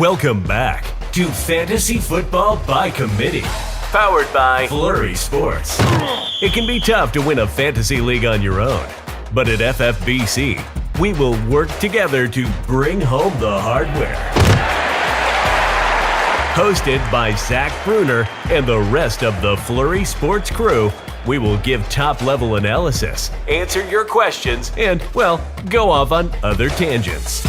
Welcome back to Fantasy Football by Committee, powered by Flurry Sports. It can be tough to win a fantasy league on your own, but at FFBC, we will work together to bring home the hardware. Hosted by Zach Bruner and the rest of the Flurry Sports crew, we will give top-level analysis, answer your questions, and, well, go off on other tangents.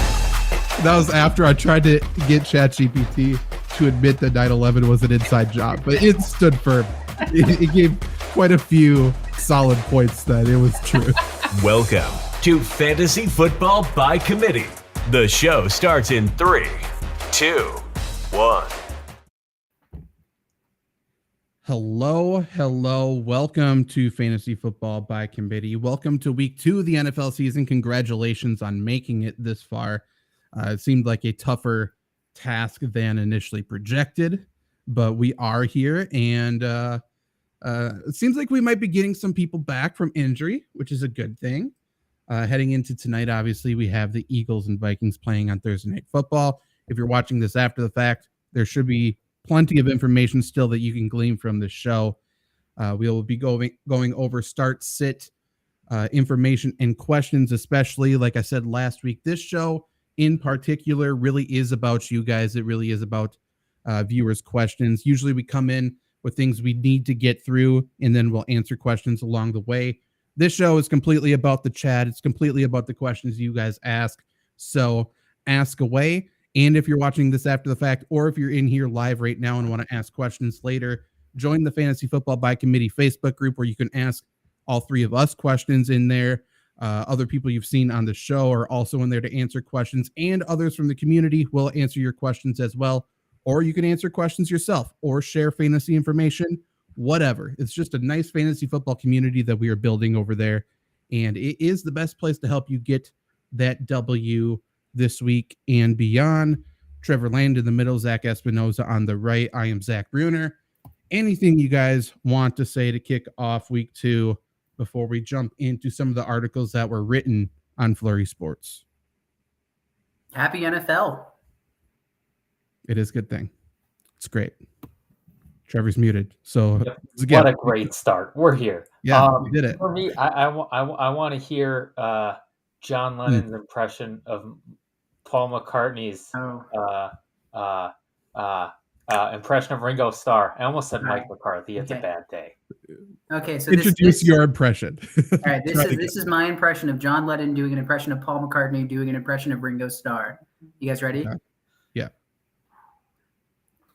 That was after I tried to get ChatGPT to admit that 9/11 was an inside job, but it stood firm. It gave quite a few solid points that it was true. Welcome to Fantasy Football by Committee. The show starts in 3, 2, 1. Hello. Welcome to Fantasy Football by Committee. Welcome to week 2 of the NFL season. Congratulations on making it this far. It seemed like a tougher task than initially projected, but we are here, and it seems like we might be getting some people back from injury, which is a good thing. Heading into tonight, obviously, we have the Eagles and Vikings playing on Thursday Night Football. If you're watching this after the fact, there should be plenty of information still that you can glean from this show. We will be going over start, sit information and questions, especially, like I said last week. This show in particular really is about you guys. It really is about viewers' questions. Usually we come in with things we need to get through, and then we'll answer questions along the way. This show is completely about the chat. It's completely about the questions you guys ask. So ask away. And if you're watching this after the fact, or if you're in here live right now and want to ask questions later, join the Fantasy Football by Committee Facebook group, where you can ask all three of us questions in there. Other people you've seen on the show are also in there to answer questions, and others from the community will answer your questions as well. Or you can answer questions yourself or share fantasy information, whatever. It's just a nice fantasy football community that we are building over there. And it is the best place to help you get that W this week and beyond. Trevor Land in the middle, Zach Espinoza on the right. I am Zach Bruner. Anything you guys want to say to kick off week 2 before we jump into some of the articles that were written on Flurry Sports? Happy NFL. It is a good thing. It's great. Trevor's muted. So what a great start. We're here. Yeah, we did it. For me, I want to hear John Lennon's impression of Paul McCartney's impression of Ringo Starr. I almost said Mike McCarthy. It's a bad day. Okay, so introduce your impression. All right, this is my impression of John Lennon doing an impression of Paul McCartney doing an impression of Ringo Starr. You guys ready? Yeah.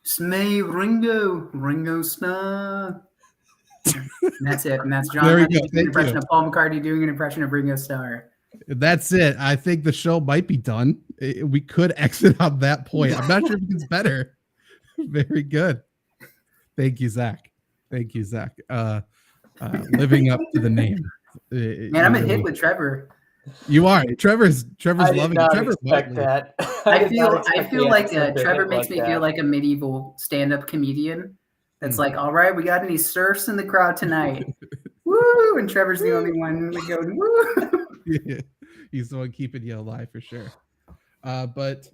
Smay Ringo Starr. And that's it. And that's John Lennon doing an impression of Paul McCartney doing an impression of Ringo Starr. That's it. I think the show might be done. We could exit on that point. I'm not sure if it's better. Very good. Thank you, Zach. Living up to the name. Man, I'm a hit with Trevor. You are. Trevor's loving it. Trevor's expect that. I feel like Trevor makes me feel like a medieval stand-up comedian. That's like, all right, we got any serfs in the crowd tonight? Woo! And Trevor's the only one going, woo! Yeah, he's the one keeping you alive for sure. But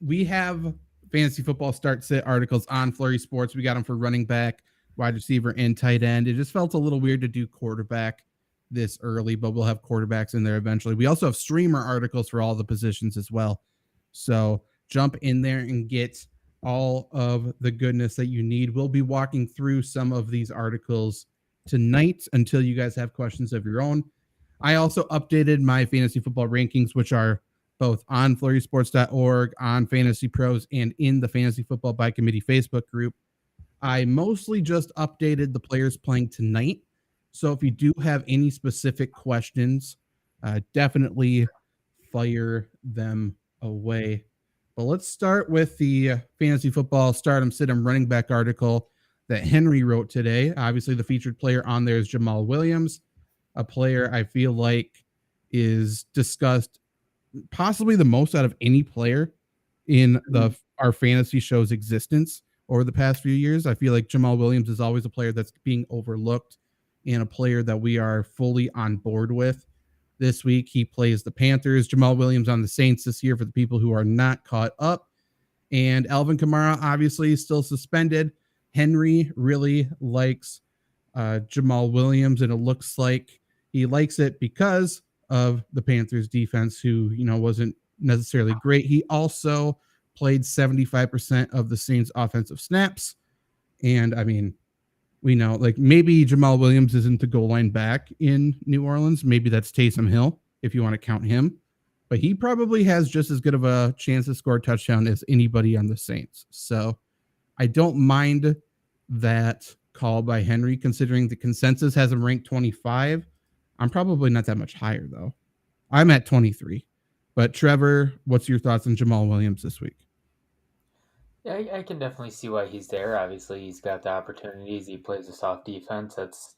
we have fantasy football start sit articles on Flurry Sports. We got them for running back, wide receiver, and tight end. It just felt a little weird to do quarterback this early, but we'll have quarterbacks in there eventually. We also have streamer articles for all the positions as well. So jump in there and get all of the goodness that you need. We'll be walking through some of these articles tonight until you guys have questions of your own. I also updated my fantasy football rankings, which are both on flurrysports.org, on Fantasy Pros, and in the Fantasy Football by Committee Facebook group. I mostly just updated the players playing tonight. So if you do have any specific questions, definitely fire them away. But let's start with the Fantasy Football Stardom Sit-em running back article that Henry wrote today. Obviously, the featured player on there is Jamal Williams, a player I feel like is discussed possibly the most out of any player in our fantasy show's existence over the past few years. I feel like Jamal Williams is always a player that's being overlooked and a player that we are fully on board with. This week, he plays the Panthers. Jamal Williams on the Saints this year, for the people who are not caught up. And Alvin Kamara obviously is still suspended. Henry really likes Jamal Williams, and it looks like he likes it because of the Panthers defense, who, wasn't necessarily great. He also played 75% of the Saints offensive snaps. And I mean, we know, like, maybe Jamal Williams isn't the goal line back in New Orleans. Maybe that's Taysom Hill, if you want to count him. But he probably has just as good of a chance to score a touchdown as anybody on the Saints. So I don't mind that call by Henry, considering the consensus has him ranked 25. I'm probably not that much higher, though. I'm at 23. But Trevor, what's your thoughts on Jamal Williams this week? Yeah, I can definitely see why he's there. Obviously, he's got the opportunities. He plays a soft defense. That's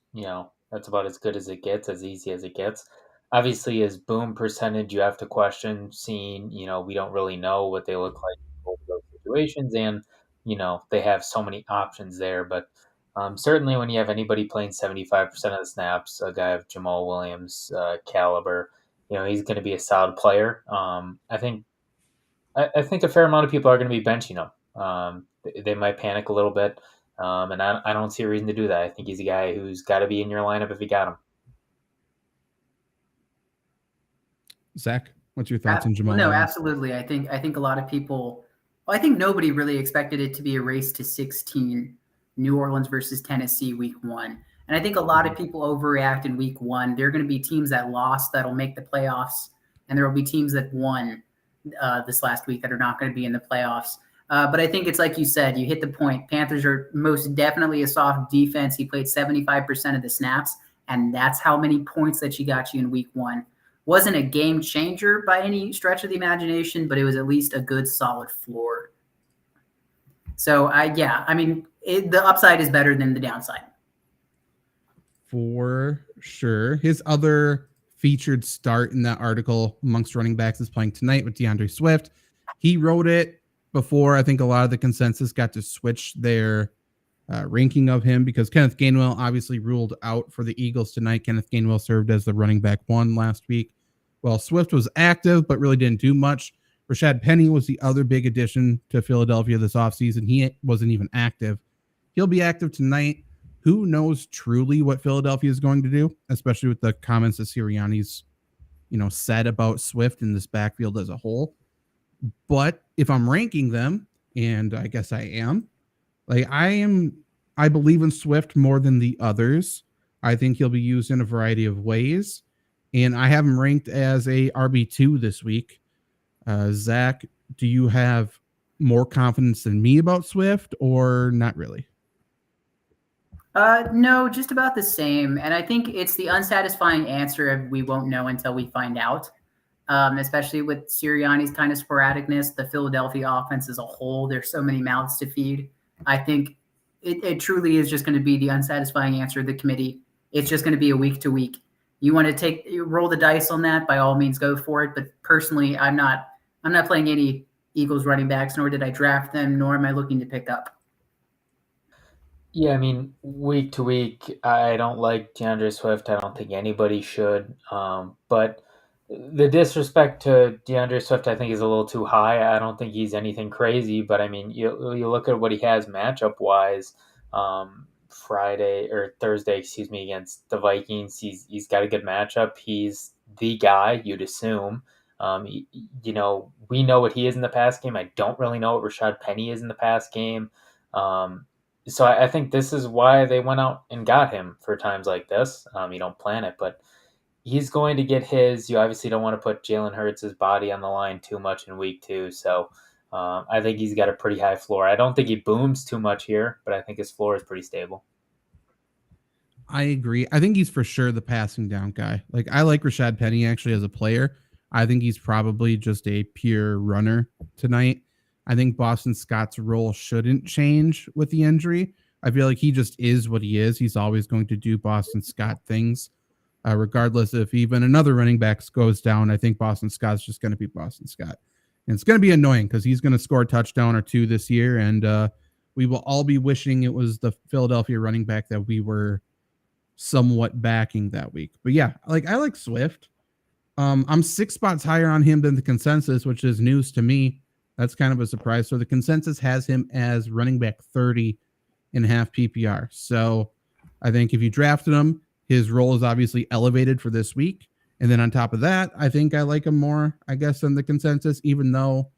about as good as it gets, as easy as it gets. Obviously, his boom percentage, you have to question, seeing, we don't really know what they look like in both of those situations. And, they have so many options there. But certainly when you have anybody playing 75% of the snaps, a guy of Jamal Williams' caliber, he's going to be a solid player. I think a fair amount of people are going to be benching him. They might panic a little bit, and I don't see a reason to do that. I think he's a guy who's got to be in your lineup if you got him. Zach, what's your thoughts on Jamal? No, absolutely. I think a lot of people. Well, I think nobody really expected it to be a race to 16, New Orleans versus Tennessee week 1. And I think a lot of people overreact in week 1. There are going to be teams that lost that'll make the playoffs, and there will be teams that won this last week that are not going to be in the playoffs. But I think it's like you said, you hit the point. Panthers are most definitely a soft defense. He played 75% of the snaps, and that's how many points that she got you in week 1. Wasn't a game changer by any stretch of the imagination, but it was at least a good, solid floor. So, the upside is better than the downside. For sure. His other featured start in that article amongst running backs is playing tonight with DeAndre Swift. He wrote it before I think a lot of the consensus got to switch their ranking of him, because Kenneth Gainwell obviously ruled out for the Eagles tonight. Kenneth Gainwell served as the running back 1 last week. Well, Swift was active, but really didn't do much. Rashad Penny was the other big addition to Philadelphia this offseason. He wasn't even active. He'll be active tonight. Who knows truly what Philadelphia is going to do, especially with the comments that Sirianni's, said about Swift in this backfield as a whole. But if I'm ranking them, and I guess I am, I believe in Swift more than the others. I think he'll be used in a variety of ways. And I have him ranked as a RB2 this week. Zach, do you have more confidence than me about Swift, or not really? No, just about the same. And I think it's the unsatisfying answer we won't know until we find out, especially with Sirianni's kind of sporadicness, the Philadelphia offense as a whole. There's so many mouths to feed. I think it truly is just going to be the unsatisfying answer of the committee. It's just going to be a week to week. You want to roll the dice on that, by all means, go for it. But personally, I'm not playing any Eagles running backs, nor did I draft them, nor am I looking to pick up. Yeah, I mean, week to week, I don't like DeAndre Swift. I don't think anybody should. But the disrespect to DeAndre Swift, I think, is a little too high. I don't think he's anything crazy. But, I mean, you look at what he has matchup-wise, Thursday, against the Vikings. He's got a good matchup. He's the guy, you'd assume. We know what he is in the pass game. I don't really know what Rashad Penny is in the pass game. So I think this is why they went out and got him for times like this. You don't plan it, but he's going to get his. You obviously don't want to put Jalen Hurts' body on the line too much in week 2. So I think he's got a pretty high floor. I don't think he booms too much here, but I think his floor is pretty stable. I agree. I think he's for sure the passing down guy. Like, I like Rashad Penny actually as a player. I think he's probably just a pure runner tonight. I think Boston Scott's role shouldn't change with the injury. I feel like he just is what he is. He's always going to do Boston Scott things, regardless if even another running back goes down. I think Boston Scott's just going to be Boston Scott. And it's going to be annoying because he's going to score a touchdown or 2 this year, and we will all be wishing it was the Philadelphia running back that we were somewhat backing that week. But yeah, I like Swift. I'm 6 spots higher on him than the consensus, which is news to me. That's kind of a surprise. So the consensus has him as running back 30 in half PPR. So I think if you drafted him, his role is obviously elevated for this week. And then on top of that, I think I like him more, I guess, than the consensus, even though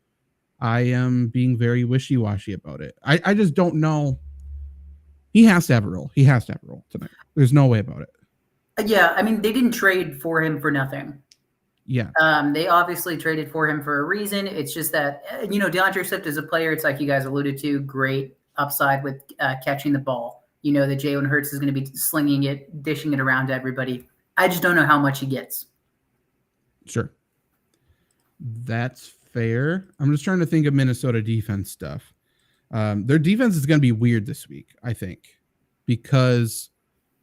I am being very wishy-washy about it. I just don't know. He has to have a role. He has to have a role tonight. There's no way about it. Yeah, I mean, they didn't trade for him for nothing. Yeah. They obviously traded for him for a reason. It's just that, DeAndre Swift is a player, it's like you guys alluded to, great upside with catching the ball. You know that Jalen Hurts is going to be slinging it, dishing it around to everybody. I just don't know how much he gets. Sure. That's fair. I'm just trying to think of Minnesota defense stuff. Their defense is going to be weird this week, I think, because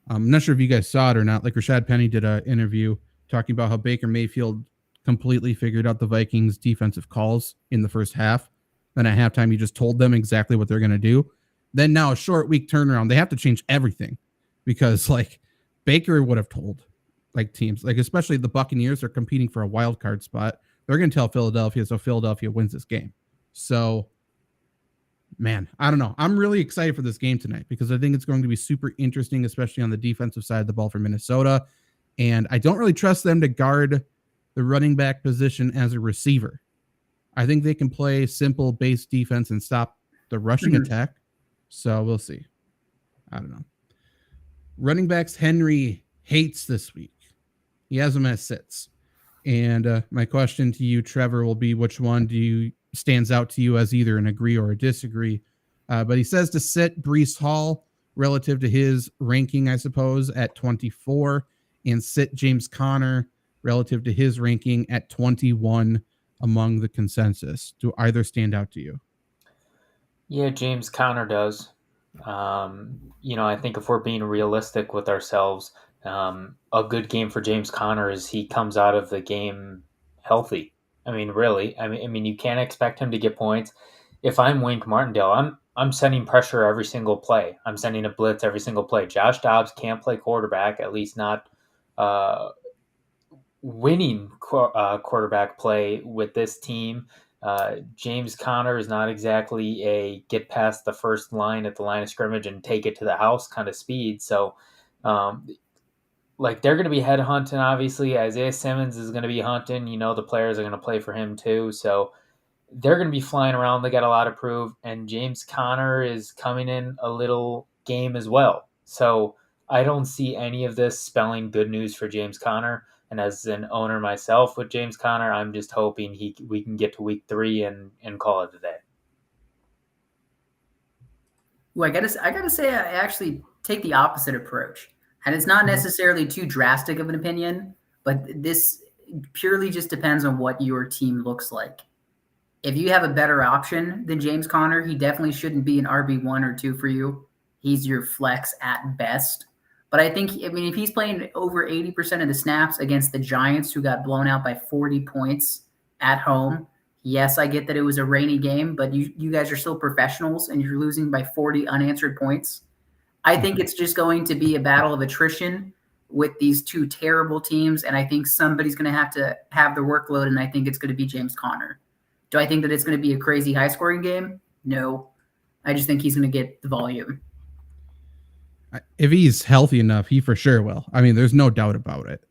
I'm not sure if you guys saw it or not. Like Rashad Penny did an interview talking about how Baker Mayfield completely figured out the Vikings defensive calls in the first half. Then at halftime, he just told them exactly what they're going to do. Then now a short week turnaround, they have to change everything because like Baker would have told like teams, like especially the Buccaneers are competing for a wild card spot. They're going to tell Philadelphia, so Philadelphia wins this game. So, man, I don't know. I'm really excited for this game tonight because I think it's going to be super interesting, especially on the defensive side of the ball for Minnesota. And I don't really trust them to guard the running back position as a receiver. I think they can play simple base defense and stop the rushing attack. So we'll see. I don't know. Running backs, Henry hates this week. He has them as sits. And my question to you, Trevor, will be which one stands out to you as either an agree or a disagree? But he says to sit Breece Hall relative to his ranking, I suppose, at 24, and sit James Conner relative to his ranking at 21 among the consensus. Do either stand out to you? Yeah, James Conner does. I think if we're being realistic with ourselves, a good game for James Conner is he comes out of the game healthy. I mean, really. I mean, you can't expect him to get points. If I'm Wink Martindale, I'm sending pressure every single play. I'm sending a blitz every single play. Josh Dobbs can't play quarterback, at least not winning quarterback play with this team. James Conner is not exactly a get past the first line at the line of scrimmage and take it to the house kind of speed. So, they're going to be head hunting, obviously. Isaiah Simmons is going to be hunting. The players are going to play for him too. So they're going to be flying around. They got a lot to prove. And James Conner is coming in a little game as well. So I don't see any of this spelling good news for James Conner. And as an owner myself with James Conner, I'm just hoping we can get to week 3 and call it a day. Well, I gotta say, I actually take the opposite approach, and it's not necessarily too drastic of an opinion, but this purely just depends on what your team looks like. If you have a better option than James Conner, he definitely shouldn't be an RB1 or 2 for you. He's your flex at best. But I mean, if he's playing over 80% of the snaps against the Giants, who got blown out by 40 points at home, yes, I get that it was a rainy game, but you guys are still professionals and you're losing by 40 unanswered points. I think it's just going to be a battle of attrition with these two terrible teams, and I think somebody's going to have the workload, and I think it's going to be James Conner. Do I think that it's going to be a crazy high-scoring game? No. I just think he's going to get the volume. If he's healthy enough, he for sure will. I mean, there's no doubt about it.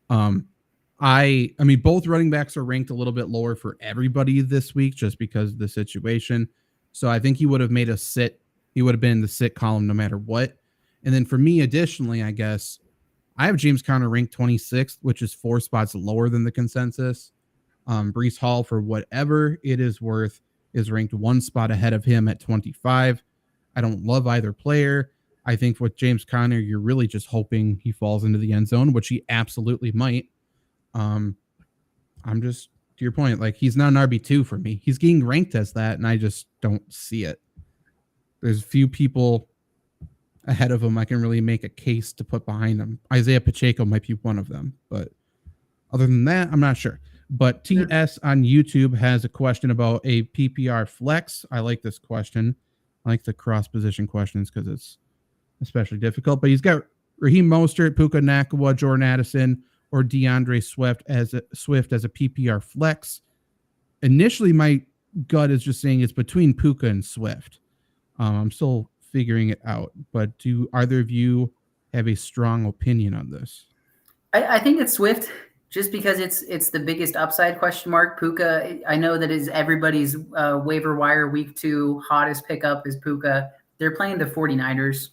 I mean, both running backs are ranked a little bit lower for everybody this week just because of the situation. So I think he would have made a sit. He would have been in the sit column no matter what. And then for me, additionally, I guess I have James Conner ranked 26th, which is 4 spots lower than the consensus. Breece Hall, for whatever it is worth, is ranked 1 spot ahead of him at 25. I don't love either player. I think with James Conner, you're really just hoping he falls into the end zone, which he absolutely might. I'm just, to your point, like he's not an RB2 for me. He's getting ranked as that, and I just don't see it. There's few people ahead of him I can really make a case to put behind him. Isaiah Pacheco might be one of them, but other than that, I'm not sure. But TS on YouTube has a question about a PPR flex. I like this question. I like the cross position questions because it's especially difficult. But he's got Raheem Mostert, Puka Nacua, Jordan Addison, or DeAndre Swift as a PPR flex. Initially, my gut is just saying it's between Puka and Swift. I'm still figuring it out, but do either of you have a strong opinion on this? I think it's Swift just because it's the biggest upside question mark. Puka, I know that is everybody's waiver wire week 2 hottest pickup is Puka. They're playing the 49ers.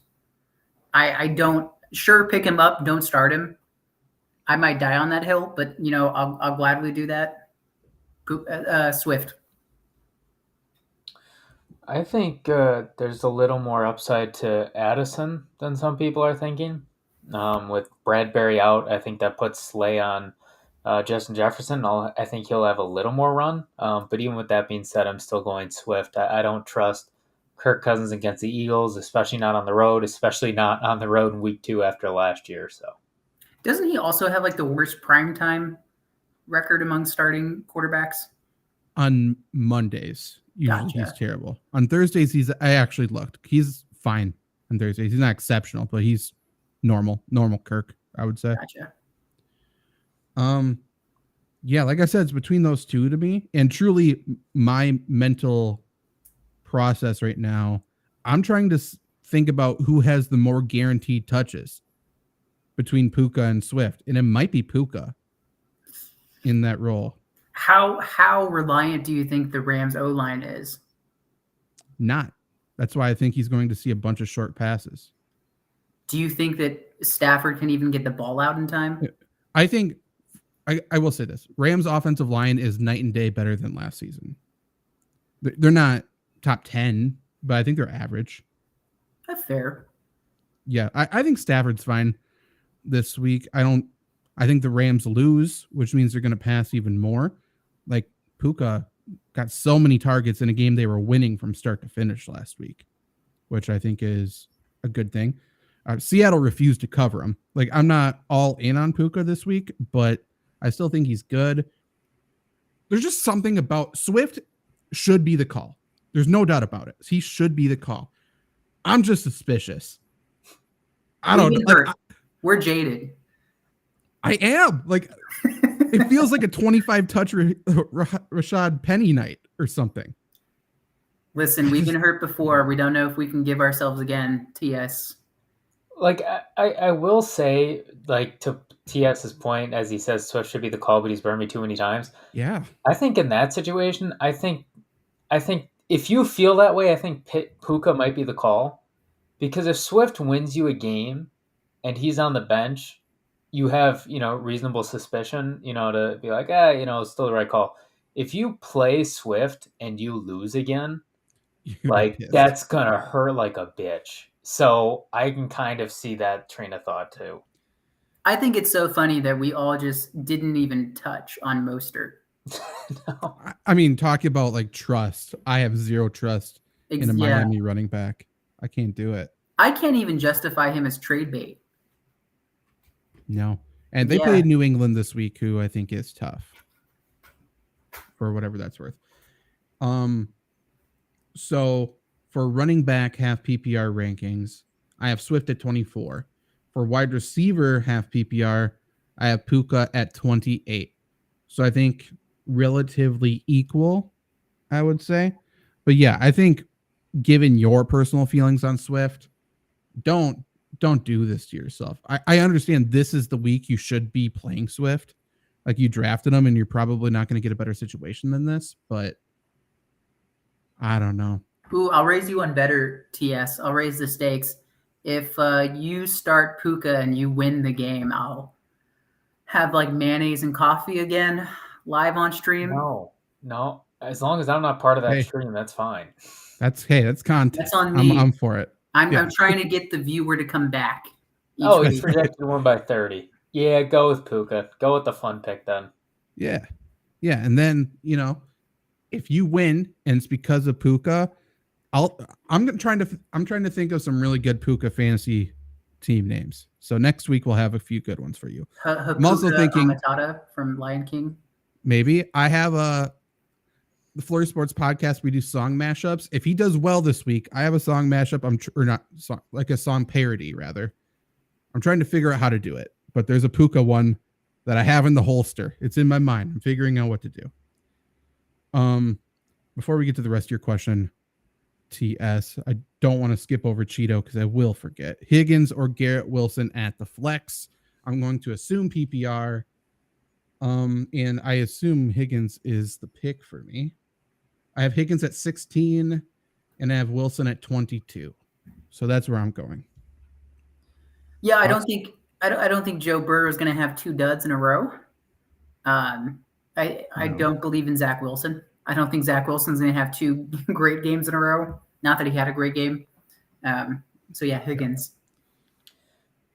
I don't pick him up, don't start him. I might die on that hill, but I'll gladly do that. Swift. I think there's a little more upside to Addison than some people are thinking. With Bradbury out, I think that puts Slay on Justin Jefferson. I think he'll have a little more run. But even with that being said, I'm still going Swift. I don't trust Kirk Cousins against the Eagles, especially not on the road, especially not on the road in week 2 after last year. So, doesn't he also have like the worst primetime record among starting quarterbacks? On Mondays, usually he's terrible. On Thursdays, I actually looked. He's fine on Thursdays. He's not exceptional, but he's normal Kirk, I would say. Gotcha. Yeah, like I said, it's between those two to me. And truly, my mental process right now, I'm trying to think about who has the more guaranteed touches between Puka and Swift. And it might be Puka in that role. How reliant do you think the Rams O-line is? Not. That's why I think he's going to see a bunch of short passes. Do you think that Stafford can even get the ball out in time? I think I will say this. Rams offensive line is night and day better than last season. They're not top 10, but I think they're average. That's fair. Yeah, I think Stafford's fine this week. I think the Rams lose, which means they're going to pass even more. Like Puka got so many targets in a game they were winning from start to finish last week, which I think is a good thing. Seattle refused to cover him. Like, I'm not all in on Puka this week, but I still think he's good. There's just something about Swift should be the call. There's no doubt about it. He should be the call. I'm just suspicious. I don't know. We're jaded. I am. Like, it feels like a 25 touch Rashad Penny night or something. Listen, we've been hurt before. We don't know if we can give ourselves again, TS. Like, I will say, like, to TS's point, as he says, Swift should be the call, but he's burned me too many times. Yeah. I think in that situation, I think if you feel that way, I think Puka might be the call. Because if Swift wins you a game and he's on the bench, you have, reasonable suspicion, to be like, it's still the right call. If you play Swift and you lose again, that's going to hurt like a bitch. So I can kind of see that train of thought too. I think it's so funny that we all just didn't even touch on Mostert. No. I mean, talking about like trust, I have zero trust in a Miami running back. I can't do it. I can't even justify him as trade bait. No. And they played New England this week, who I think is tough for whatever that's worth. So for running back half PPR rankings, I have Swift at 24. For wide receiver half PPR, I have Puka at 28. So I think relatively equal, I would say. But yeah, I think given your personal feelings on Swift, don't do this to yourself. I understand this is the week you should be playing Swift. Like, you drafted him and you're probably not going to get a better situation than this, but I don't know. Ooh, I'll raise you one better, TS. I'll raise the stakes. If you start Puka and you win the game, I'll have like mayonnaise and coffee again live on stream. No. As long as I'm not part of that stream, that's fine. That's content. That's on me. I'm for it. I'm trying to get the viewer to come back. He's projected to win by 30. Yeah, go with Puka. Go with the fun pick then. Yeah. And then, if you win and it's because of Puka, I'm trying to think of some really good Puka fantasy team names. So next week we'll have a few good ones for you. I'm also thinking Amatata from Lion King. Maybe I have the Flurry Sports podcast. We do song mashups. If he does well this week, I have a song mashup. A song parody rather. I'm trying to figure out how to do it, but there's a Puka one that I have in the holster. It's in my mind. I'm figuring out what to do. before we get to the rest of your question, TS, I don't want to skip over Cheeto because I will forget. Higgins or Garrett Wilson at the flex. I'm going to assume PPR. And I assume Higgins is the pick for me. I have Higgins at 16 and I have Wilson at 22. So that's where I'm going. Yeah, I don't think Joe Burrow is going to have 2 duds in a row. I don't believe in Zach Wilson. I don't think Zach Wilson's going to have 2 great games in a row. Not that he had a great game. So yeah, Higgins.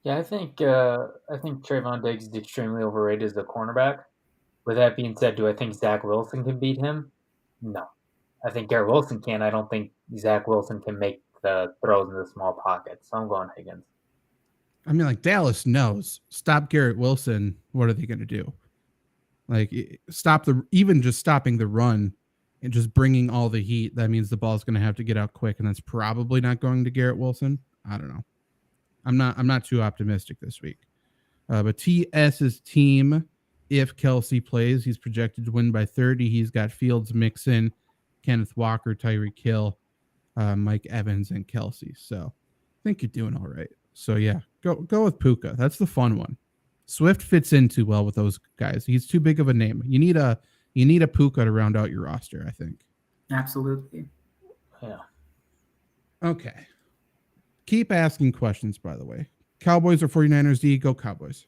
Yeah, I think Trayvon Diggs is extremely overrated as a cornerback. With that being said, do I think Zach Wilson can beat him? No. I think Garrett Wilson can. I don't think Zach Wilson can make the throws in the small pocket. So I'm going Higgins. I mean, like, Dallas knows. Stop Garrett Wilson. What are they going to do? Like, just stopping the run and just bringing all the heat. That means the ball's going to have to get out quick, and that's probably not going to Garrett Wilson. I don't know. I'm not too optimistic this week. But TS's team, if Kelsey plays, he's projected to win by 30. He's got Fields, Mixon, Kenneth Walker, Tyreek Hill, Mike Evans, and Kelsey. So I think you're doing all right. So yeah, go with Puka. That's the fun one. Swift fits in too well with those guys. He's too big of a name. You need a Puka to round out your roster, I think. Absolutely. Yeah. Okay. Keep asking questions, by the way. Cowboys or 49ers, D? Go Cowboys.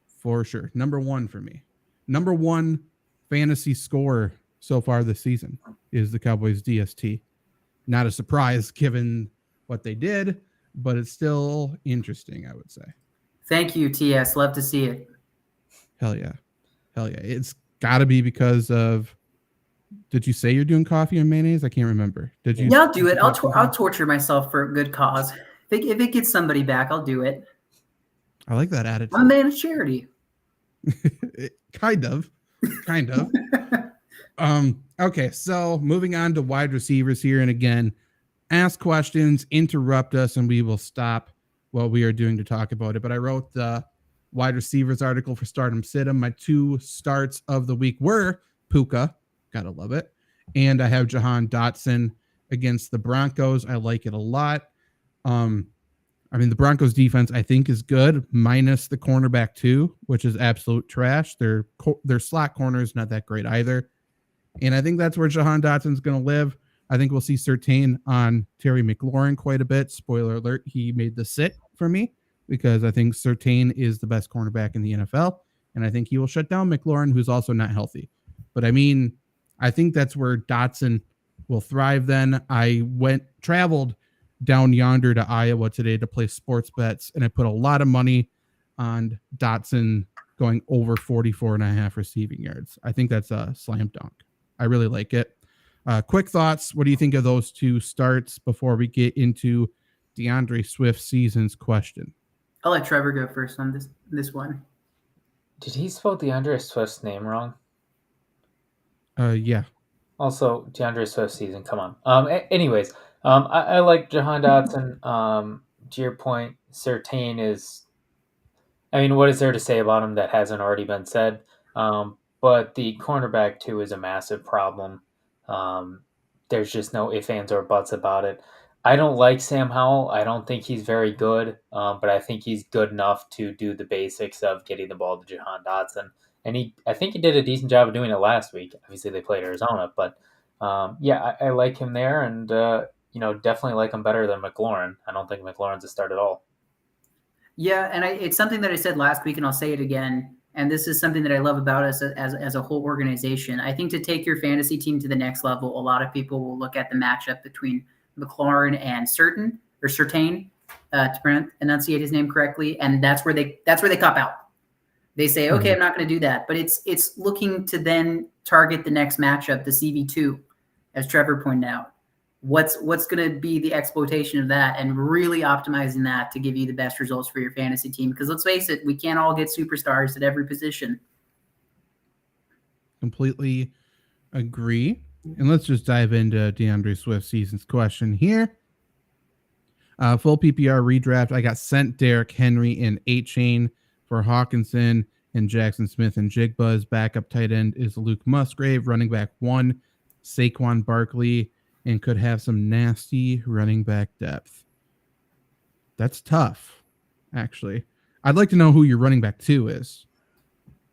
For sure. Number 1 for me. Number 1 fantasy scorer so far this season is the Cowboys DST. Not a surprise given what they did, but it's still interesting, I would say. Thank you, TS. Love to see it. Hell yeah. It's got to be because of... Did you say you're doing coffee and mayonnaise? I can't remember. Did you? Yeah, I'll do it. I'll torture myself for a good cause. If it gets somebody back, I'll do it. I like that attitude. I'm a man of charity. Kind of. Okay, so moving on to wide receivers here. And again, ask questions, interrupt us, and we will stop what we are doing to talk about it. But I wrote the wide receivers article for Stardom Situm. My 2 starts of the week were Puka. Gotta love it. And I have Jahan Dotson against the Broncos. I like it a lot. The Broncos defense, I think, is good, minus the cornerback too, which is absolute trash. Their slot corner is not that great either. And I think that's where Jahan Dotson's going to live. I think we'll see Surtain on Terry McLaurin quite a bit. Spoiler alert, he made the sit for me because I think Surtain is the best cornerback in the NFL. And I think he will shut down McLaurin, who's also not healthy. But I think that's where Dotson will thrive then. I traveled down yonder to Iowa today to play sports bets, and I put a lot of money on Dotson going over 44.5 receiving yards. I think that's a slam dunk. I really like it. Quick thoughts. What do you think of those 2 starts before we get into DeAndre Swift season's question? I'll let Trevor go first on this one. Did he spell DeAndre Swift's name wrong? Yeah. Also, DeAndre Swift season. Come on. Anyways, I like Jahan Dotson. To your point, Surtain is... what is there to say about him that hasn't already been said? But the cornerback, too, is a massive problem. There's just no ifs, ands, or buts about it. I don't like Sam Howell. I don't think he's very good, but I think he's good enough to do the basics of getting the ball to Jahan Dotson. And I think he did a decent job of doing it last week. Obviously, they played Arizona, but I like him there, and definitely like him better than McLaurin. I don't think McLaurin's a start at all. Yeah, and it's something that I said last week, and I'll say it again. And this is something that I love about us as a whole organization. I think to take your fantasy team to the next level, a lot of people will look at the matchup between McLaurin and Surtain, to enunciate his name correctly, and that's where they cop out. They say, okay, I'm not going to do that. But it's looking to then target the next matchup, the CV2, as Trevor pointed out. What's going to be the exploitation of that and really optimizing that to give you the best results for your fantasy team? Because let's face it, we can't all get superstars at every position. Completely agree. And let's just dive into DeAndre Swift season's question here. Full PPR redraft. I got sent Derrick Henry and A-Chain for Hawkinson and Jackson Smith and Jigbuzz. Backup tight end is Luke Musgrave. Running back 1, Saquon Barkley, and could have some nasty running back depth. That's tough, actually. I'd like to know who your running back 2 is.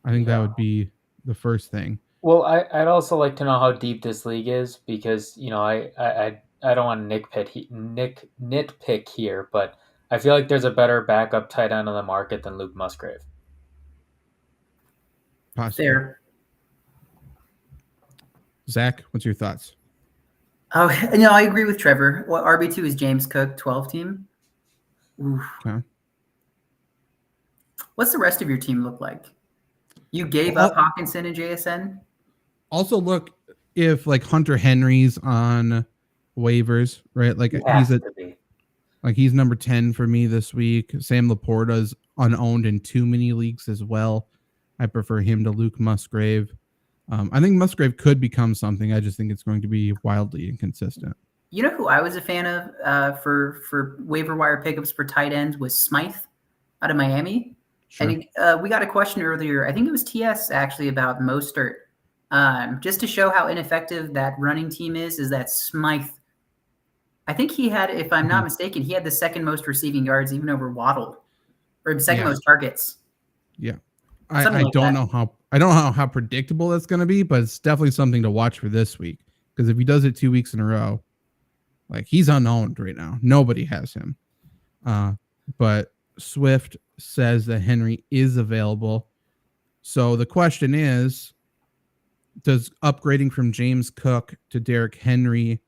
I think that would be the first thing. Well, I'd also like to know how deep this league is because, I don't want to nitpick here, but I feel like there's a better backup tight end on the market than Luke Musgrave. Possibly. Fair. Zach, what's your thoughts? Oh, no, I agree with Trevor. Well, RB2 is James Cook, 12 team. Oof. Okay. What's the rest of your team look like? You gave up Hawkinson and JSN? Also, look, if like Hunter Henry's on waivers, right? Like he's number 10 for me this week. Sam LaPorta's unowned in too many leagues as well. I prefer him to Luke Musgrave. I think Musgrave could become something. I just think it's going to be wildly inconsistent. You know who I was a fan of for waiver wire pickups for tight ends was Smythe out of Miami. Sure. And we got a question earlier. I think it was TS actually about Mostert. Just to show how ineffective that running team is that Smythe, I think he had, if I'm not mistaken, he had the second most receiving yards even over Waddle, or second most targets. Yeah. I don't know how predictable that's going to be, but it's definitely something to watch for this week. Because if he does it 2 weeks in a row, like he's unowned right now. Nobody has him. But Swift says that Henry is available. So the question is, does upgrading from James Cook to Derrick Henry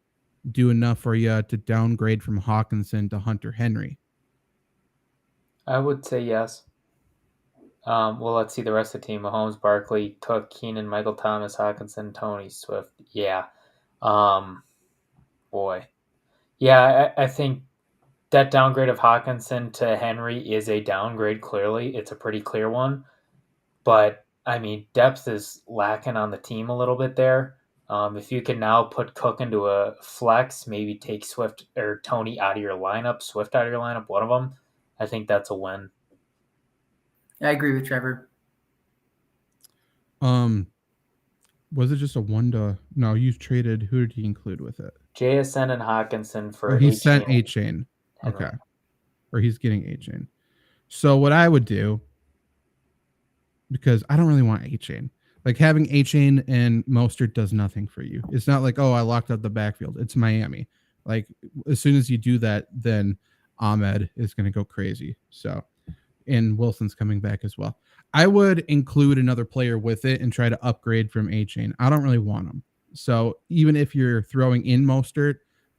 do enough for you to downgrade from Hawkinson to Hunter Henry? I would say yes. Well, let's see the rest of the team. Mahomes, Barkley, Cook, Keenan, Michael Thomas, Hawkinson, Tony, Swift. Yeah. Boy. Yeah, I think that downgrade of Hawkinson to Henry is a downgrade, clearly. It's a pretty clear one. But, I mean, depth is lacking on the team a little bit there. If you can now put Cook into a flex, maybe take Swift or Tony out of your lineup, Swift out of your lineup, one of them, I think that's a win. I agree with Trevor. Was it just a 1 to? No, you traded. Who did he include with it? JSN and Hawkinson for. He sent A-Chain. Okay, or he's getting A-Chain. So what I would do, because I don't really want A-Chain. Like having A-Chain and Mostert does nothing for you. It's not like, oh, I locked up the backfield. It's Miami. Like as soon as you do that, then Ahmed is going to go crazy. So. And Wilson's coming back as well. I would include another player with it and try to upgrade from A-Chain. I don't really want him. So even if you're throwing in Mostert,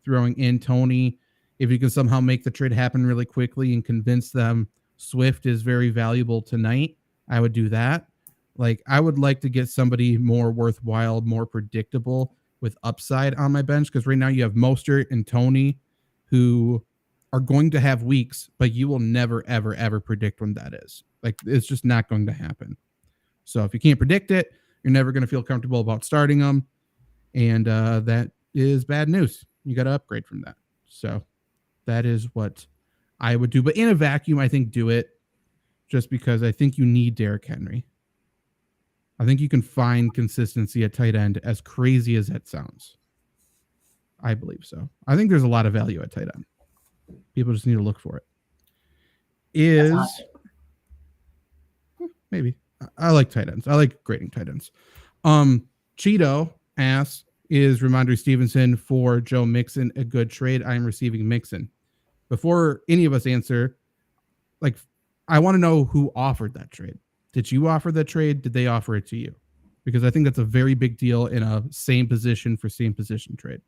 throwing in Tony, if you can somehow make the trade happen really quickly and convince them Swift is very valuable tonight, I would do that. Like I would like to get somebody more worthwhile, more predictable with upside on my bench. Because right now you have Mostert and Tony who are going to have weeks, but you will never, ever, ever predict when that is. Like, it's just not going to happen. So if you can't predict it, you're never going to feel comfortable about starting them. And that is bad news. You got to upgrade from that. So that is what I would do. But in a vacuum, I think do it just because I think you need Derrick Henry. I think you can find consistency at tight end, as crazy as that sounds. I believe so. I think there's a lot of value at tight end. People just need to look for it. Maybe. I like tight ends. I like grading tight ends. Cheeto asks, is Ramondre Stevenson for Joe Mixon a good trade? I'm receiving Mixon. Before any of us answer, like, I want to know who offered that trade. Did you offer that trade? Did they offer it to you? Because I think that's a very big deal in a same position for same position trade.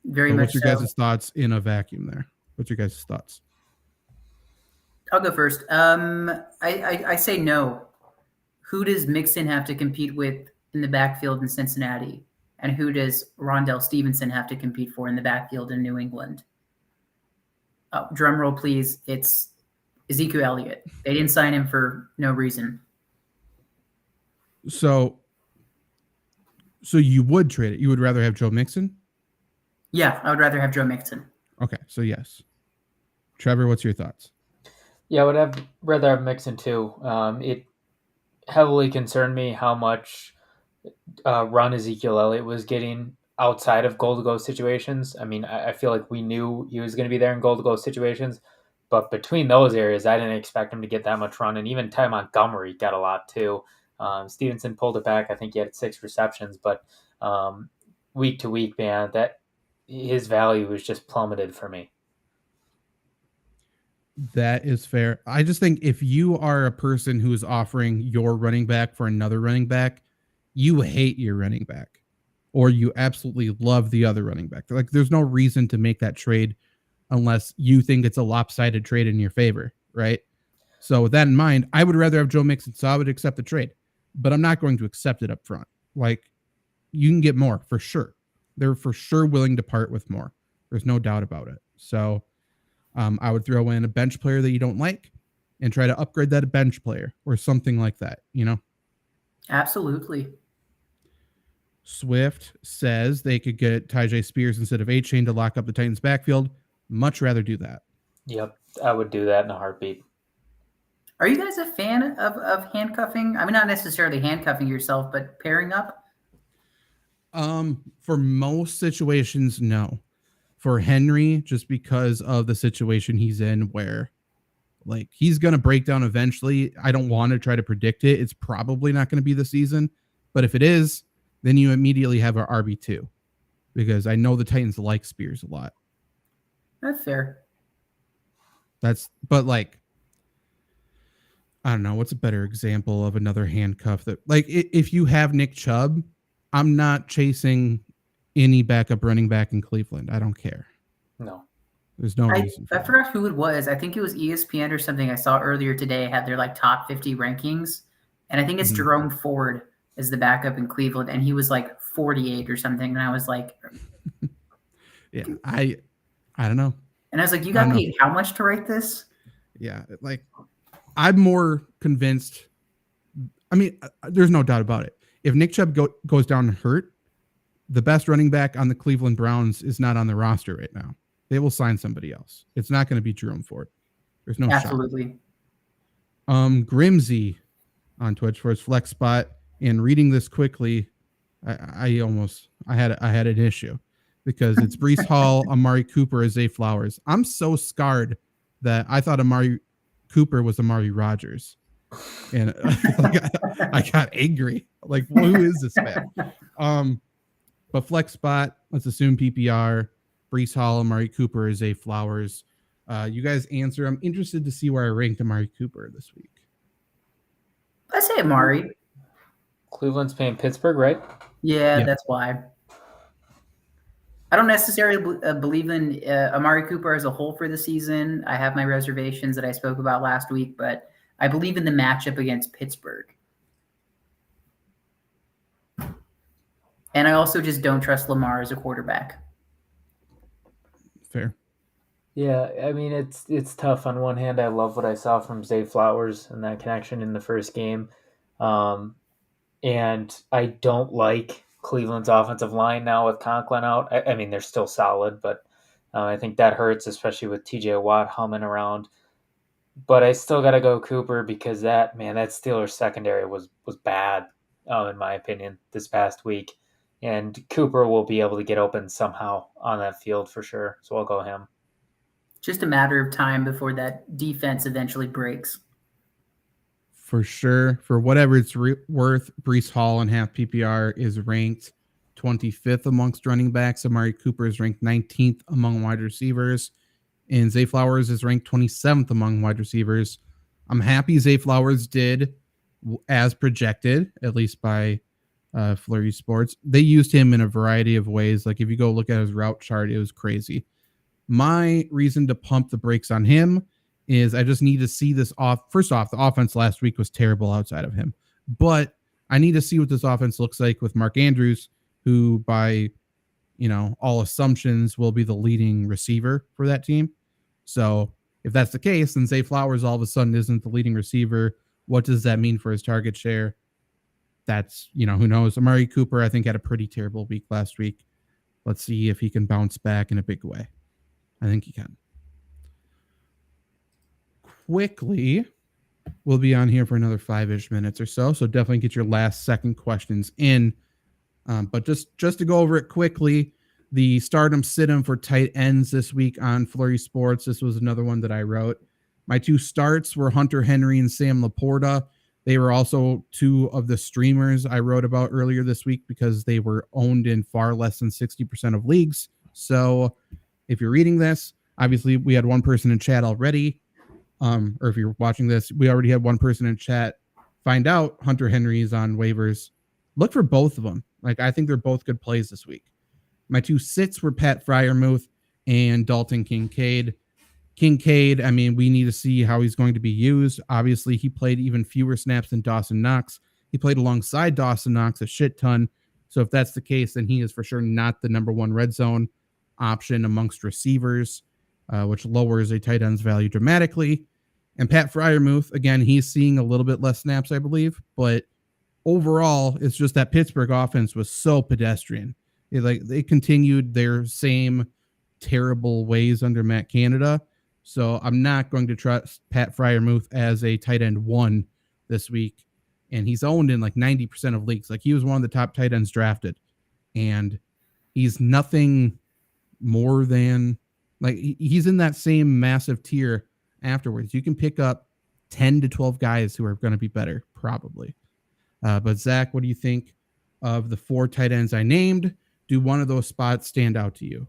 Very much. What's your guys' thoughts in a vacuum there? What's your guys' thoughts? I'll go first. I say no. Who does Mixon have to compete with in the backfield in Cincinnati? And who does Rondell Stevenson have to compete for in the backfield in New England? Drum roll, please. It's Ezekiel Elliott. They didn't sign him for no reason. So you would trade it. You would rather have Joe Mixon? Yeah, I would rather have Joe Mixon. Okay, so yes. Trevor, what's your thoughts? Yeah, I would rather have Mixon too. It heavily concerned me how much run Ezekiel Elliott was getting outside of goal-to-go situations. I mean, I feel like we knew he was going to be there in goal-to-go situations, but between those areas, I didn't expect him to get that much run. And even Ty Montgomery got a lot too. Stevenson pulled it back. I think he had 6 receptions, but week to week, man, that his value was just plummeted for me. That is fair. I just think if you are a person who is offering your running back for another running back, you hate your running back, or you absolutely love the other running back. Like, there's no reason to make that trade unless you think it's a lopsided trade in your favor, right? So with that in mind, I would rather have Joe Mixon, so I would accept the trade, but I'm not going to accept it up front. Like, you can get more for sure. They're for sure willing to part with more. There's no doubt about it. So I would throw in a bench player that you don't like and try to upgrade that bench player or something like that, you know? Absolutely. Swift says they could get Tyjae Spears instead of A-Chain to lock up the Titans backfield. Much rather do that. Yep, I would do that in a heartbeat. Are you guys a fan of handcuffing? I mean, not necessarily handcuffing yourself, but pairing up? For most situations, no. For Henry, just because of the situation he's in where, like, he's going to break down eventually. I don't want to try to predict it. It's probably not going to be the season. But if it is, then you immediately have our RB2 because I know the Titans like Spears a lot. That's fair. But like, I don't know. What's a better example of another handcuff that, like, if you have Nick Chubb, I'm not chasing any backup running back in Cleveland. I don't care. No. There's no reason. I forgot who it was. I think it was ESPN or something I saw earlier today had their like top 50 rankings. And I think it's Jerome Ford is the backup in Cleveland. And he was like 48 or something. And I was like, yeah, I don't know. And I was like, you got paid how much to write this? Yeah. Like, I'm more convinced. I mean, there's no doubt about it. If Nick Chubb goes down hurt, the best running back on the Cleveland Browns is not on the roster right now. They will sign somebody else. It's not going to be Jerome Ford. There's no Absolutely. shot. Grimsy on Twitch for his flex spot. And reading this quickly, I had an issue because it's Breece Hall, Amari Cooper, and Zay Flowers. I'm so scarred that I thought Amari Cooper was Amari Rodgers. And I got angry. Like, well, who is this man? But flex spot, let's assume PPR, Breece Hall, Amari Cooper, Zay Flowers. You guys answer. I'm interested to see where I ranked Amari Cooper this week. I say Amari. Cleveland's paying Pittsburgh, right? Yeah, that's why. I don't necessarily believe in Amari Cooper as a whole for the season. I have my reservations that I spoke about last week, but I believe in the matchup against Pittsburgh. And I also just don't trust Lamar as a quarterback. Fair. Yeah, I mean, it's tough. On one hand, I love what I saw from Zay Flowers and that connection in the first game. And I don't like Cleveland's offensive line now with Conklin out. I mean, they're still solid, but I think that hurts, especially with TJ Watt humming around. But I still got to go Cooper because that Steelers secondary was bad, in my opinion, this past week. And Cooper will be able to get open somehow on that field for sure. So I'll go him. Just a matter of time before that defense eventually breaks. For sure. For whatever it's worth, Breece Hall in half PPR is ranked 25th amongst running backs. Amari Cooper is ranked 19th among wide receivers. And Zay Flowers is ranked 27th among wide receivers. I'm happy Zay Flowers did as projected, at least by Flurry Sports. They used him in a variety of ways. Like, if you go look at his route chart, it was crazy. My reason to pump the brakes on him is I just need to see this off. First off, the offense last week was terrible outside of him, but I need to see what this offense looks like with Mark Andrews, who by, all assumptions will be the leading receiver for that team. So if that's the case, then Zay Flowers all of a sudden isn't the leading receiver. What does that mean for his target share? That's, who knows? Amari Cooper, I think, had a pretty terrible week last week. Let's see if he can bounce back in a big way. I think he can. Quickly, We'll be on here for another 5-ish minutes or so. So definitely get your last second questions in. But just to go over it quickly, the stardom sit-em for tight ends this week on Flurry Sports. This was another one that I wrote. My 2 starts were Hunter Henry and Sam LaPorta. They were also 2 of the streamers I wrote about earlier this week because they were owned in far less than 60% of leagues. So if you're reading this, obviously we had one person in chat already. Or if you're watching this, we already had one person in chat find out Hunter Henry is on waivers. Look for both of them. Like, I think they're both good plays this week. My 2 sits were Pat Freiermuth and Dalton Kincaid. Kincaid, I mean, we need to see how he's going to be used. Obviously, he played even fewer snaps than Dawson Knox. He played alongside Dawson Knox a shit ton. So if that's the case, then he is for sure not the number 1 red zone option amongst receivers, which lowers a tight end's value dramatically. And Pat Freiermuth, again, he's seeing a little bit less snaps, I believe, but overall, it's just that Pittsburgh offense was so pedestrian. They continued their same terrible ways under Matt Canada. So I'm not going to trust Pat Freiermuth as a tight end 1 this week. And he's owned in like 90% of leagues. Like, he was one of the top tight ends drafted. And he's nothing more than, like, he's in that same massive tier afterwards. You can pick up 10 to 12 guys who are going to be better, probably. But Zach, what do you think of the 4 tight ends I named? Do one of those spots stand out to you?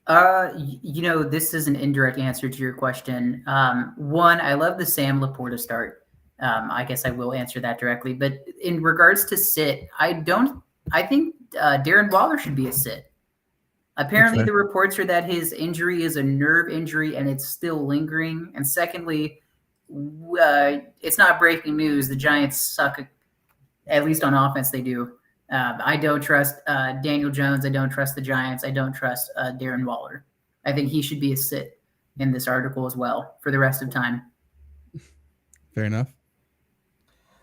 This is an indirect answer to your question. One, I love the Sam LaPorta start. I guess I will answer that directly. But in regards to sit, I think Darren Waller should be a sit. Apparently, the reports are that his injury is a nerve injury and it's still lingering. And secondly, it's not breaking news. The Giants suck, at least on offense they do. I don't trust Daniel Jones. I don't trust the Giants. I don't trust Darren Waller. I think he should be a sit in this article as well for the rest of time. Fair enough.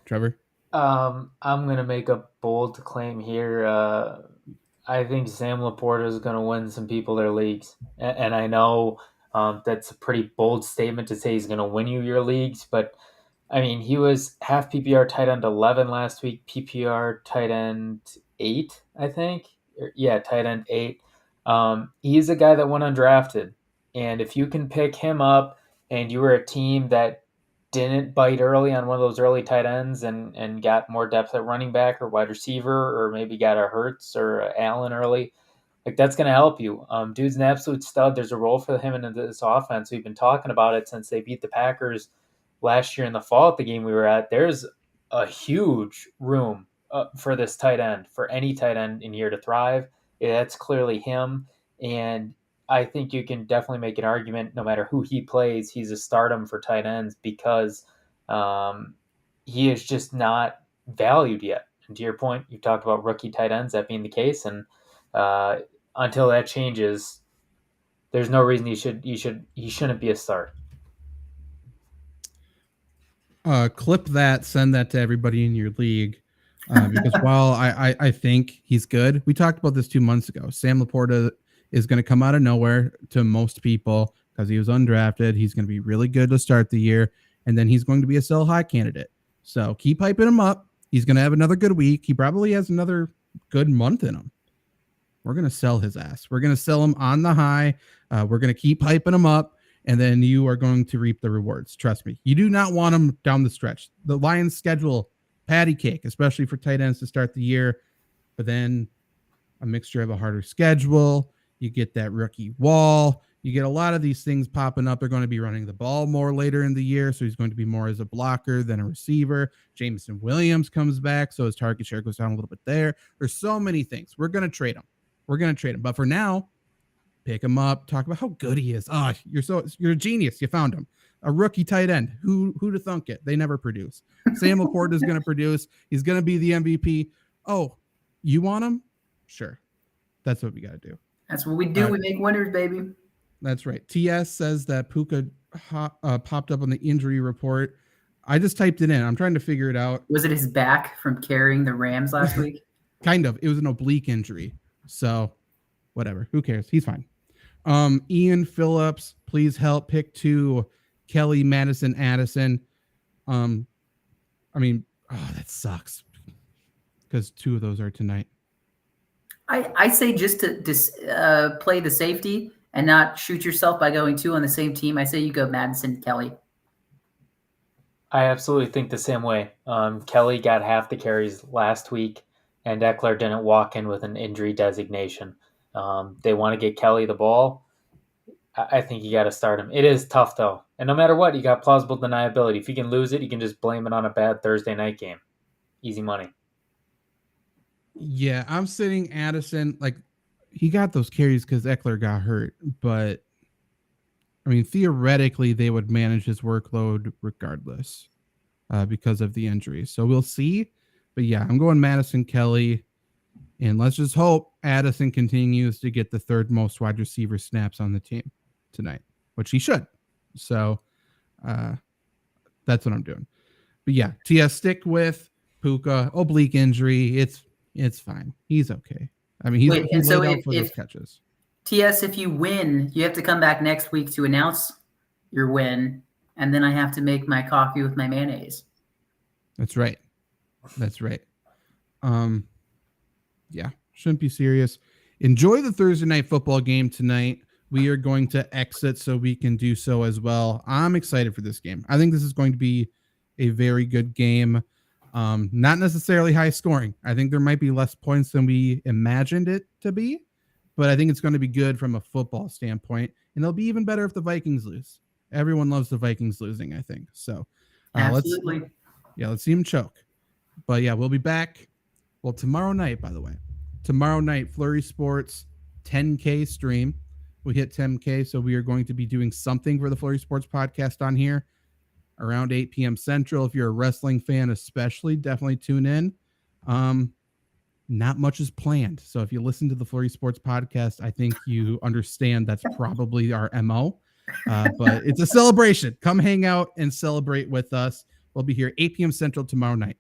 Trevor? I'm going to make a bold claim here. I think Sam LaPorta is going to win some people their leagues. And I know that's a pretty bold statement to say he's going to win you your leagues, but I mean, he was half PPR tight end 11 last week, PPR tight end 8, I think. Yeah, tight end 8. He's a guy that went undrafted. And if you can pick him up and you were a team that didn't bite early on one of those early tight ends and got more depth at running back or wide receiver, or maybe got a Hurts or a Allen early, like, that's going to help you. Dude's an absolute stud. There's a role for him in this offense. We've been talking about it since they beat the Packers last year in the fall at the game we were at. There's a huge room for this tight end, for any tight end in here to thrive. That's clearly him. And I think you can definitely make an argument, no matter who he plays, he's a stardom for tight ends because he is just not valued yet. And to your point, you talked about rookie tight ends, that being the case. And until that changes, there's no reason he shouldn't be a start. Clip that, send that to everybody in your league. Because while I think he's good, we talked about this 2 months ago. Sam LaPorta is going to come out of nowhere to most people because he was undrafted. He's going to be really good to start the year, and then he's going to be a sell high candidate. So keep hyping him up. He's going to have another good week. He probably has another good month in him. We're going to sell his ass. We're going to sell him on the high. We're going to keep hyping him up, and then you are going to reap the rewards. Trust me. You do not want him down the stretch. The Lions schedule patty cake, especially for tight ends to start the year, but then a mixture of a harder schedule. You get that rookie wall. You get a lot of these things popping up. They're going to be running the ball more later in the year, so he's going to be more as a blocker than a receiver. Jameson Williams comes back, so his target share goes down a little bit there. There's so many things. We're going to trade him. But for now, pick him up. Talk about how good he is. Oh, you're a genius. You found him. A rookie tight end. Who to thunk it? They never produce. Sam LaPorta is going to produce. He's going to be the MVP. Oh, you want him? Sure. That's what we got to do. That's what we do. We make winners, baby. That's right. TS says that Puka popped up on the injury report. I just typed it in. I'm trying to figure it out. Was it his back from carrying the Rams last week? Kind of. It was an oblique injury. So whatever. Who cares? He's fine. Ian Phillips, please help pick 2. Kelly, Madison, Addison. I mean, that sucks because 2 of those are tonight. I say just to play the safety and not shoot yourself by going 2 on the same team. I say you go Madison, Kelly. I absolutely think the same way. Kelly got half the carries last week, and Eckler didn't walk in with an injury designation. They want to get Kelly the ball. I think you got to start him. It is tough, though. And no matter what, you got plausible deniability. If you can lose it, you can just blame it on a bad Thursday night game. Easy money. Yeah, I'm sitting Addison. Like, he got those carries because Eckler got hurt. But, I mean, theoretically, they would manage his workload regardless because of the injury. So we'll see. But, yeah, I'm going Madison, Kelly. And let's just hope Addison continues to get the 3rd most wide receiver snaps on the team tonight, which he should. So that's what I'm doing. But yeah, TS, stick with Puka. Oblique injury. It's fine. He's okay. I mean, he's laid out for those catches. TS, if you win, you have to come back next week to announce your win, and then I have to make my coffee with my mayonnaise. That's right. Yeah, shouldn't be serious. Enjoy the Thursday night football game tonight. We are going to exit so we can do so as well. I'm excited for this game. I think this is going to be a very good game. Not necessarily high scoring. I think there might be less points than we imagined it to be, but I think it's going to be good from a football standpoint, and it'll be even better if the Vikings lose. Everyone loves the Vikings losing, I think. So Absolutely. Let's see them choke. But yeah, we'll be back. Well, tomorrow night, by the way. Tomorrow night, Flurry Sports 10K stream. We hit 10K, so we are going to be doing something for the Flurry Sports podcast on here around 8 p.m. Central. If you're a wrestling fan especially, definitely tune in. Not much is planned. So if you listen to the Flurry Sports podcast, I think you understand that's probably our MO. But it's a celebration. Come hang out and celebrate with us. We'll be here 8 p.m. Central tomorrow night.